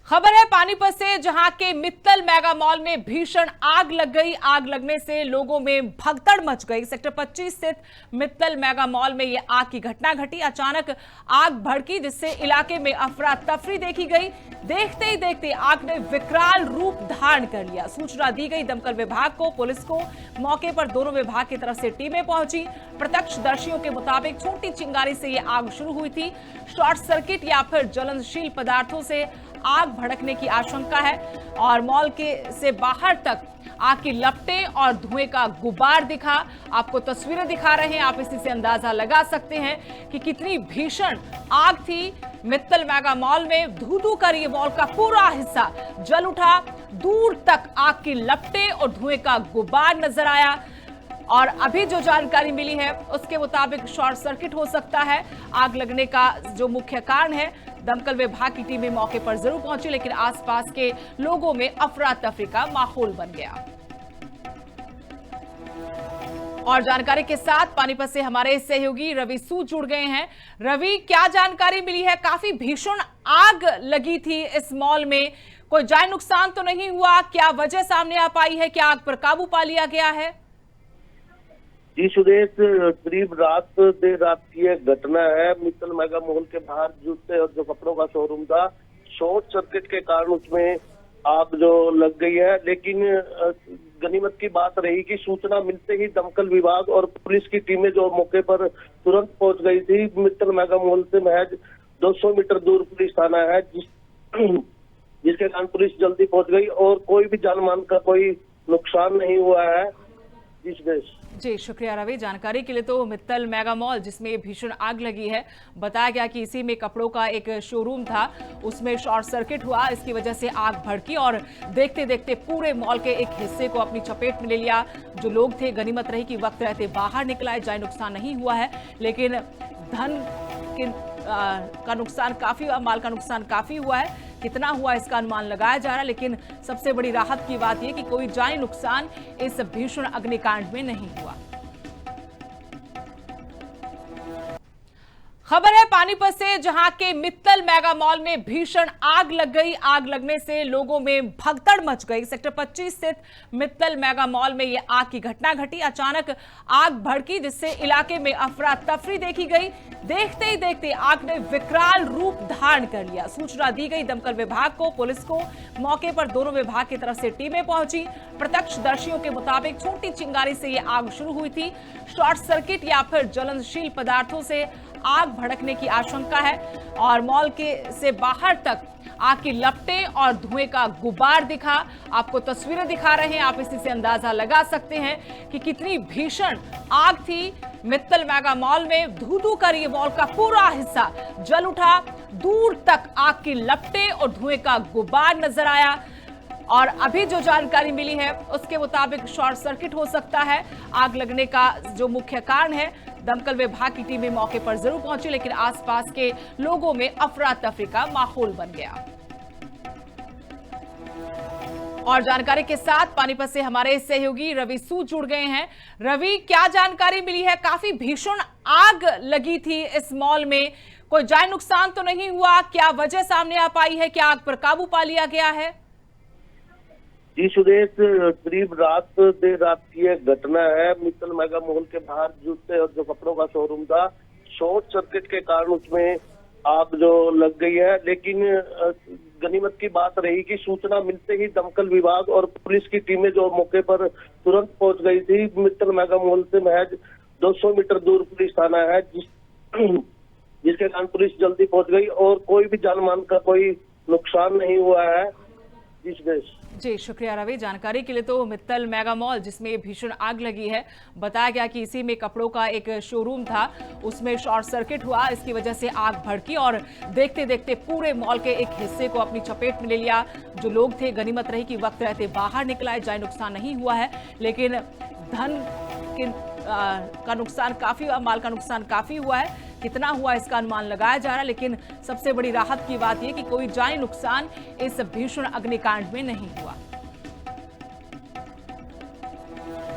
खबर है पानीपत से, जहां के मित्तल मेगा मॉल में भीषण आग लग गई। आग लगने से लोगों में भगदड़ मच गई। सेक्टर 25 स्थित मित्तल मेगा मॉल में यह आग की घटना घटी। अचानक आग भड़की, जिससे इलाके में अफरा तफरी देखी गई। देखते ही देखते आग ने विकराल रूप धारण कर लिया। सूचना दी गई दमकल विभाग को, पुलिस को। मौके पर दोनों विभाग की तरफ से टीमें पहुंची। प्रत्यक्षदर्शियों के मुताबिक छोटी चिंगारी से यह आग शुरू हुई थी। शॉर्ट सर्किट या फिर ज्वलनशील पदार्थों से आग भड़कने की आशंका है और मॉल के से बाहर तक आग की लपटें और धुएं का गुबार दिखा। आपको तस्वीरें दिखा रहे हैं, आप इसी से अंदाजा लगा सकते हैं कि कितनी भीषण आग थी। मित्तल मेगा मॉल में धू धू कर ये मॉल का पूरा हिस्सा जल उठा। दूर तक आग की लपटें और धुएं का गुबार नजर आया और अभी जो जानकारी मिली है उसके मुताबिक शॉर्ट सर्किट हो सकता है। आग लगने का जो मुख्य कारण है, दमकल विभाग की टीमें मौके पर जरूर पहुंची, लेकिन आसपास के लोगों में अफरा तफरी का माहौल बन गया। और जानकारी के साथ पानीपत से हमारे सहयोगी रवि सूद जुड़ गए हैं। रवि, क्या जानकारी मिली है? काफी भीषण आग लगी थी इस मॉल में, कोई जान नुकसान तो नहीं हुआ? क्या वजह सामने आ पाई है? क्या आग पर काबू पा लिया गया है? जी सुदेश, करीब देर रात की एक घटना है। मित्तल मेगा मॉल के बाहर जूते और जो कपड़ों का शोरूम था, शॉर्ट सर्किट के कारण उसमें आग जो लग गई है। लेकिन गनीमत की बात रही कि सूचना मिलते ही दमकल विभाग और पुलिस की टीमें जो मौके पर तुरंत पहुंच गई थी। मित्तल मेगा मॉल से महज 200 मीटर दूर पुलिस थाना है, जिसके कारण पुलिस जल्दी पहुंच गई और कोई भी जानमाल का कोई नुकसान नहीं हुआ है। जी शुक्रिया रवि, जानकारी के लिए। तो मित्तल मेगा मॉल जिसमें भीषण आग लगी है, बताया गया कि इसी में कपड़ों का एक शोरूम था, उसमें शॉर्ट सर्किट हुआ, इसकी वजह से आग भड़की और देखते देखते पूरे मॉल के एक हिस्से को अपनी चपेट में ले लिया। जो लोग थे, गनीमत रही कि वक्त रहते बाहर निकल आए, जान नुकसान नहीं हुआ है, लेकिन धन का नुकसान काफी हुआ, माल का नुकसान काफी हुआ है। कितना हुआ इसका अनुमान लगाया जा रहा है, लेकिन सबसे बड़ी राहत की बात यह कि कोई जानी नुकसान इस भीषण अग्निकांड में नहीं हुआ। खबर है पानीपत से, जहां के मित्तल मेगा मॉल में भीषण आग लग गई। आग लगने से लोगों में भगदड़ मच गई। सेक्टर 25 स्थित मित्तल मेगा मॉल में यह आग की घटना घटी। अचानक आग भड़की, जिससे इलाके में अफरा तफरी देखी गई। देखते ही देखते आग ने विकराल रूप धारण कर लिया। सूचना दी गई दमकल विभाग को, पुलिस को। मौके पर दोनों विभाग की तरफ से टीमें पहुंची। प्रत्यक्षदर्शियों के मुताबिक छोटी चिंगारी से यह आग शुरू हुई थी। शॉर्ट सर्किट या फिर ज्वलनशील पदार्थों से आग भड़कने की आशंका है और मॉल के से बाहर तक आग की लपटें और धुएं का गुबार दिखा। आपको तस्वीरें दिखा रहे हैं, आप इसी से अंदाजा लगा सकते हैं कि कितनी भीषण आग थी। मित्तल मेगा मॉल में धू धू कर ये मॉल का पूरा हिस्सा जल उठा। दूर तक आग की लपटें और धुएं का गुबार नजर आया और अभी जो जानकारी मिली है उसके मुताबिक शॉर्ट सर्किट हो सकता है। आग लगने का जो मुख्य कारण है, दमकल विभाग की टीमें मौके पर जरूर पहुंची, लेकिन आसपास के लोगों में अफरा तफरी का माहौल बन गया। और जानकारी के साथ पानीपत से हमारे सहयोगी रवि सूद जुड़ गए हैं। रवि, क्या जानकारी मिली है? काफी भीषण आग लगी थी इस मॉल में, कोई जान नुकसान तो नहीं हुआ? क्या वजह सामने आ पाई है? क्या आग पर काबू पा लिया गया है? जी सुदेश, करीब देर रात की एक घटना है। मित्तल मेगा मॉल के बाहर जूते और जो कपड़ों का शोरूम था, शॉर्ट सर्किट के कारण उसमें आग जो लग गई है। लेकिन गनीमत की बात रही कि सूचना मिलते ही दमकल विभाग और पुलिस की टीमें जो मौके पर तुरंत पहुंच गई थी। मित्तल मेगा मॉल से महज 200 मीटर दूर पुलिस थाना है, जिसके कारण पुलिस जल्दी पहुंच गई और कोई भी जानमाल का कोई नुकसान नहीं हुआ है। जी शुक्रिया रवि, जानकारी के लिए। तो मित्तल मेगा मॉल जिसमें भीषण आग लगी है, बताया गया कि इसी में कपड़ों का एक शोरूम था, उसमें शॉर्ट सर्किट हुआ, इसकी वजह से आग भड़की और देखते देखते पूरे मॉल के एक हिस्से को अपनी चपेट में ले लिया। जो लोग थे, गनीमत रही कि वक्त रहते बाहर निकल आए, जान नुकसान नहीं हुआ है, लेकिन धन का नुकसान काफी हुआ, माल का नुकसान काफी हुआ है। कितना हुआ इसका अनुमान लगाया जा रहा है, लेकिन सबसे बड़ी राहत की बात यह कि कोई जानी नुकसान इस भीषण अग्निकांड में नहीं हुआ।